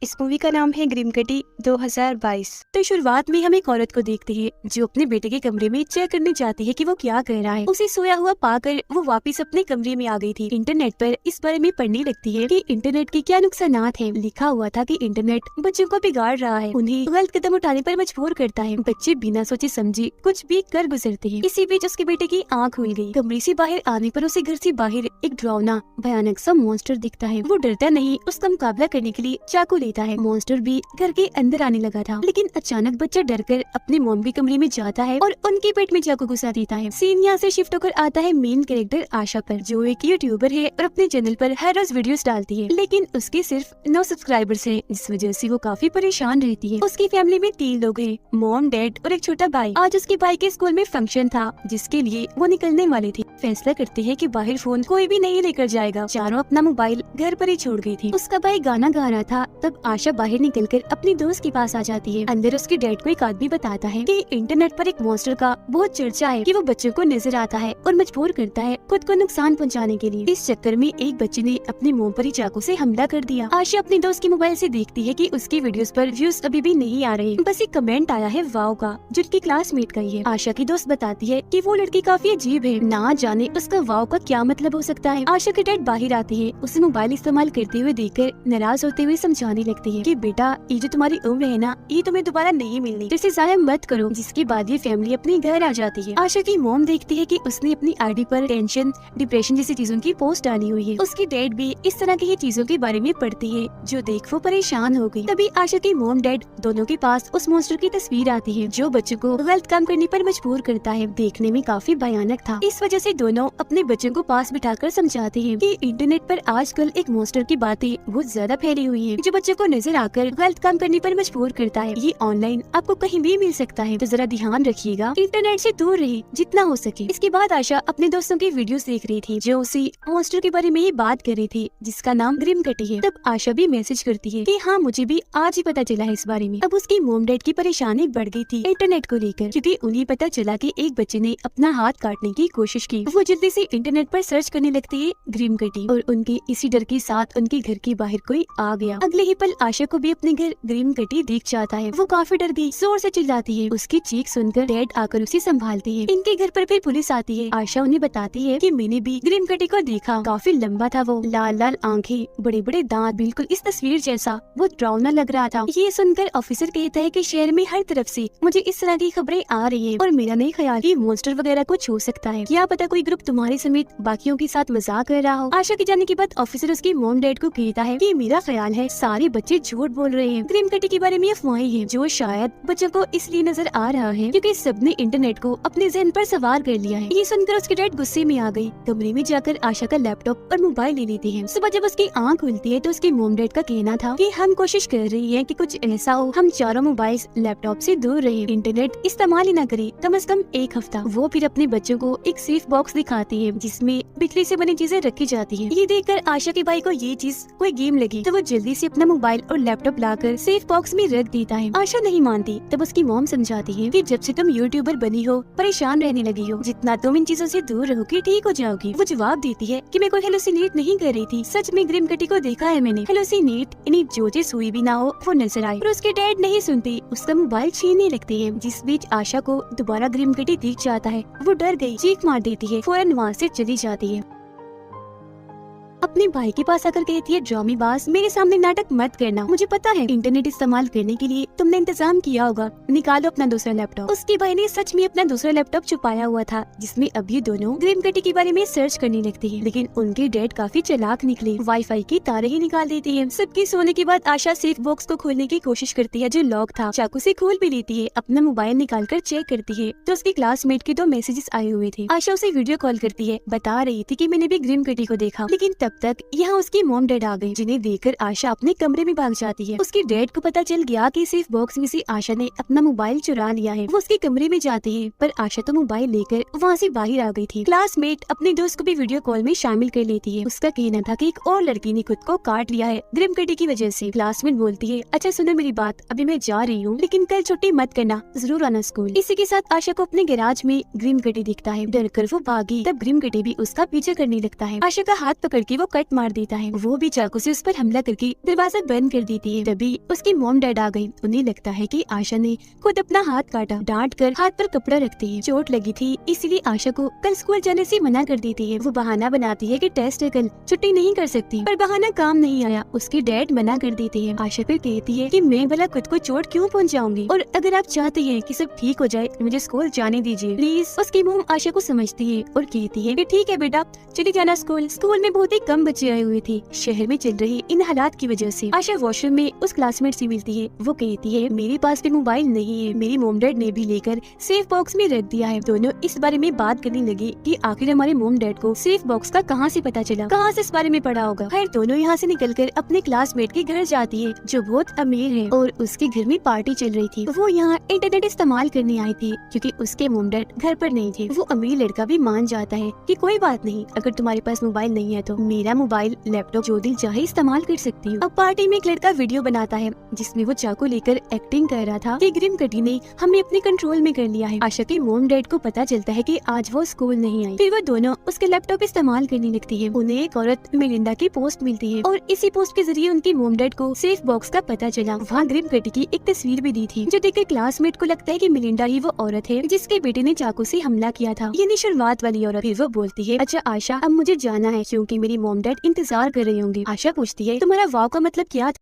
इस मूवी का नाम है ग्रीम कटी 2022। तो शुरुआत में हम एक औरत को देखते हैं जो अपने बेटे के कमरे में चेक करने जाती है कि वो क्या कर रहा है। उसे सोया हुआ पाकर वो वापस अपने कमरे में आ गई थी। इंटरनेट पर इस बारे में पढ़ने लगती है कि इंटरनेट के क्या नुकसानात हैं। लिखा हुआ था कि इंटरनेट बच्चों को बिगाड़ रहा है, उन्हें गलत कदम उठाने पर मजबूर करता है। बच्चे बिना सोचे समझे कुछ भी कर गुजरते हैं। इसी बीच उसके बेटे की आँख खुल गई। कमरे से बाहर आने पर उसे घर से बाहर एक डरावना भयानक सा मॉन्स्टर दिखता है। वो डरता नहीं, उसका मुकाबला करने के लिए चाकू लेता है। मॉन्स्टर भी घर के अंदर आने लगा था, लेकिन अचानक बच्चा डरकर अपने मॉम के कमरे में जाता है और उनके पेट में चाकू घुसा देता है। सीन यहाँ से शिफ्ट होकर आता है मेन कैरेक्टर आशा पर, जो एक यूट्यूबर है और अपने चैनल पर हर रोज वीडियोस डालती है, लेकिन उसके सिर्फ 9 सब्सक्राइबर्स हैं, जिस वजह से वो काफी परेशान रहती है। उसकी फैमिली में 3 लोग हैं, मॉम, डैड और एक छोटा भाई। आज उसके भाई के स्कूल में फंक्शन था, जिसके लिए वो निकलने वाले थे। फैसला करते हैं कि बाहर फोन कोई भी नहीं लेकर जाएगा। चारों अपना मोबाइल घर पर ही छोड़ गई थी। उसका भाई गाना गा रहा था, तब आशा बाहर निकलकर अपनी दोस्त के पास आ जाती है। अंदर उसके डैड को एक आदमी बताता है कि इंटरनेट पर एक मॉन्स्टर का बहुत चर्चा है कि वो बच्चों को नजर आता है और मजबूर करता है खुद को नुकसान पहुंचाने के लिए। इस चक्कर में एक बच्चे ने अपनी मोम पर ही चाकू से हमला कर दिया। आशा अपनी दोस्त के मोबाइल से देखती है कि उसकी वीडियोस पर व्यूज अभी भी नहीं आ रहे, बस एक कमेंट आया है वाव का, जो उसकी क्लासमेट का ही है। आशा की दोस्त बताती है कि वो लड़की काफी अजीब है, ना जाने उसका वाव का क्या मतलब हो सकता है। आशा के डैड बाहर आते हैं, उसे मोबाइल इस्तेमाल करते हुए देखकर नाराज होते हुए समझाने लगती है कि बेटा, ये जो तुम्हारी उम्र है ना, ये तुम्हें दोबारा नहीं मिलनी, इसे जाया मत करो। जिसके बाद ये फैमिली अपने घर आ जाती है। आशा की मॉम देखती है कि उसने अपनी आईडी पर टेंशन, डिप्रेशन जैसी चीजों की पोस्ट डाली हुई है। उसकी डैड भी इस तरह की चीजों के बारे में पढ़ती है, जो देख वो परेशान हो गई। तभी आशा की मॉम डैड दोनों के पास उस मॉन्स्टर की तस्वीर आती है, जो बच्चों को गलत काम करने पर मजबूर करता है। देखने में काफी भयानक था। इस वजह से दोनों अपने बच्चों को पास बिठाकर समझाते हैं कि इंटरनेट पर आजकल एक मॉन्स्टर की बातें बहुत ज्यादा फैली हुई है, जो बच्चों को नजर आकर गलत काम करने पर मजबूर करता है। ये ऑनलाइन आपको कहीं भी मिल सकता है, तो जरा ध्यान रखिएगा, इंटरनेट से दूर रहिए जितना हो सके। इसके बाद आशा अपने दोस्तों की वीडियोस देख रही थी, जो उसी मॉन्स्टर के बारे में ही बात कर रही थी, जिसका नाम ग्रीम कटी है। तब आशा भी मैसेज करती है कि हाँ, मुझे भी आज ही पता चला है इस बारे में। अब उसकी मोम डैड की परेशानी बढ़ गई थी इंटरनेट को लेकर, क्योंकि उन्हें पता चला कि एक बच्चे ने अपना हाथ काटने की कोशिश की। वो जल्दी से इंटरनेट पर सर्च करने लगती है ग्रीम कटी, और उनके इसी डर के साथ उनके घर के बाहर कोई आ गया। अगले ही पल आशा को भी अपने घर ग्रीम कटी दिख जाता है। वो काफी डर गई, जोर से चिल्लाती है। उसकी चीख सुनकर डैड आकर उसे संभालते हैं। इनके घर पर फिर पुलिस आती है। आशा उन्हें बताती है कि मैंने भी ग्रीम कटी को देखा, काफी लंबा था वो, लाल लाल आंखें, बड़े बड़े दांत, बिल्कुल इस तस्वीर जैसा, वो डरावना लग रहा था। ये सुनकर ऑफिसर कहता है कि शहर में हर तरफ से मुझे इस तरह की खबरें आ रही है, और मेरा नहीं ख्याल कि मॉन्स्टर वगैरह कुछ हो सकता है। क्या पता कोई ग्रुप तुम्हारे समेत बाकियों के साथ मजाक कर रहा हो। आशा के जाने के बाद ऑफिसर उसकी मॉम डैड को कहता है कि मेरा ख्याल है सारे बच्चे झूठ बोल रहे हैं, ग्रीम कटी के बारे में अफवाहें हैं, जो शायद बच्चों को इसलिए नजर आ रहा है क्योंकि सबने इंटरनेट को अपने जहन पर सवार कर लिया है। ये सुनकर उसके डैड गुस्से में आ गई। कमरे में जाकर आशा का लैपटॉप और मोबाइल ले लेती है। सुबह जब उसकी आँख खुलती है तो उसके मॉम डैड का कहना था कि हम कोशिश कर रही है कि कुछ ऐसा हो, हम चारों मोबाइल लैपटॉप से दूर रहे, इंटरनेट इस्तेमाल ही न करे कम से कम 1 हफ्ता। वो फिर अपने बच्चों को एक सेफ बॉक्स दिखाती है, जिसमें बिजली से बनी चीजें रखी जाती है। ये देखकर आशा के भाई को ये चीज कोई गेम लगी, तो वो जल्दी से अपना मोबाइल और लैपटॉप लाकर सेफ बॉक्स में रख देता है। आशा नहीं मानती। तब उसकी मॉम समझाती है कि जब से तुम यूट्यूबर बनी हो, परेशान रहने लगी हो, जितना तुम इन चीजों से दूर रहोगी ठीक हो जाओगी। वो जवाब देती है कि मैं कोई हेलुसिनेट नहीं कर रही थी, सच में ग्रीम कटी को देखा है मैंने। हेलुसिनेट इन्हें जो चीज हुई भी ना हो वो नजर आई। पर उसके डैड नहीं सुनती, उसका मोबाइल छीनने लगती है। जिस बीच आशा को दोबारा ग्रीम कटी दिख जाता है। वो डर गई, चीख मार देती है, फौरन वहाँ से चली जाती है। अपने भाई के पास आकर कहती है, ड्रामेबाज, मेरे सामने नाटक मत करना, मुझे पता है इंटरनेट इस्तेमाल करने के लिए तुमने इंतजाम किया होगा, निकालो अपना दूसरा लैपटॉप। उसके भाई ने सच में अपना दूसरा लैपटॉप छुपाया हुआ था, जिसमें अब ये दोनों ग्रीम कटी के बारे में सर्च करने लगती है, लेकिन उनके डैड काफी चालाक निकले, वाईफाई की तारे ही निकाल देती है। सबके सोने के बाद आशा सेफ बॉक्स को खोलने की कोशिश करती है, जो लॉक था, चाकू से खोल भी लेती है। अपना मोबाइल निकाल कर चेक करती है तो उसकी क्लासमेट के 2 मैसेजेस आए हुए थे। आशा उसे वीडियो कॉल करती है, बता रही थी कि मैंने भी ग्रीम कटी को देखा, लेकिन तब तक यहाँ उसकी मॉम डैड आ गई, जिन्हें देखकर आशा अपने कमरे में भाग जाती है। उसके डैड को पता चल गया कि सेफ बॉक्स में से आशा ने अपना मोबाइल चुरा लिया है। वो उसके कमरे में जाती है, पर आशा तो मोबाइल लेकर वहाँ से बाहर आ गई थी। क्लासमेट अपने दोस्त को भी वीडियो कॉल में शामिल कर लेती है। उसका कहना था कि एक और लड़की ने खुद को काट लिया है ग्रीम कटी की वजह से। क्लासमेट बोलती है, अच्छा सुनो मेरी बात, अभी मैं जा रही हूँ, लेकिन कल छुट्टी मत करना, जरूर आना स्कूल। इसी के साथ आशा को अपने गैराज में ग्रीम कटी दिखता है। डर कर वो भागी, तब ग्रीम कटी भी उसका पीछे करने लगता है। आशा का हाथ पकड़ के वो कट मार देता है। वो भी चाकू से उस पर हमला करके दरवाजा बंद कर देती है। तभी उसकी मॉम डैड आ गई। उन्हें लगता है कि आशा ने खुद अपना हाथ काटा। डांट कर हाथ पर कपड़ा रखती है। चोट लगी थी इसलिए आशा को कल स्कूल जाने से मना कर देती है। वो बहाना बनाती है कि टेस्ट है कल, छुट्टी नहीं कर सकती, पर बहाना काम नहीं आया। उसके डैड मना कर देते हैं। आशा फिर कहती है कि मैं भला खुद को चोट क्यों पहुंचाऊंगी, और अगर आप चाहते हैं कि सब ठीक हो जाए मुझे स्कूल जाने दीजिए प्लीज। उसकी मॉम आशा को समझती है और कहती है कि ठीक है बेटा, चली जाना स्कूल। स्कूल में बहुत ही कम बच्चे आए हुए थे शहर में चल रही इन हालात की वजह से। आशा वॉशरूम में उस क्लासमेट से मिलती है। वो कहती है मेरे पास भी मोबाइल नहीं है, मेरी मॉम डैड ने भी लेकर सेफ बॉक्स में रख दिया है। दोनों इस बारे में बात करने लगी कि आखिर हमारे मॉम डैड को सेफ बॉक्स का कहाँ से पता चला, कहाँ से इस बारे में पढ़ा होगा। खैर दोनों यहाँ से निकलकर अपने क्लासमेट के घर जाती है जो बहुत अमीर है और उसके घर में पार्टी चल रही थी। वो यहाँ इंटरनेट इस्तेमाल करने आई थी क्योंकि उसके मॉम डैड घर पर नहीं थे। वो अमीर लड़का भी मान जाता है कि कोई बात नहीं, अगर तुम्हारे पास मोबाइल नहीं है तो मेरा मोबाइल लैपटॉप जो दिल चाहे इस्तेमाल कर सकती हूँ। अब पार्टी में एक लड़का वीडियो बनाता है जिसमें वो चाकू लेकर एक्टिंग कर रहा था कि ग्रिम कटी ने हमें अपने कंट्रोल में कर लिया है। आशा के मॉम डैड को पता चलता है कि आज वो स्कूल नहीं आई। फिर वो दोनों उसके लैपटॉप इस्तेमाल करने लगती है। उन्हें एक औरत मेलिंडा की पोस्ट मिलती है और इसी पोस्ट के जरिए उनकी मॉम डैड को सेफ बॉक्स का पता चला। वहाँ ग्रिम कटी की एक तस्वीर भी दी थी जो देखकर क्लासमेट को लगता है कि मेलिंडा ही वो औरत है जिसके बेटे ने चाकू से हमला किया था। ये नहीं शुरुआत वाली औरत। फिर वो बोलती है अच्छा आशा अब मुझे जाना है क्योंकि मेरी मॉम डैड इंतजार कर रहे होंगे। आशा पूछती है तुम्हारा वाव का मतलब क्या था?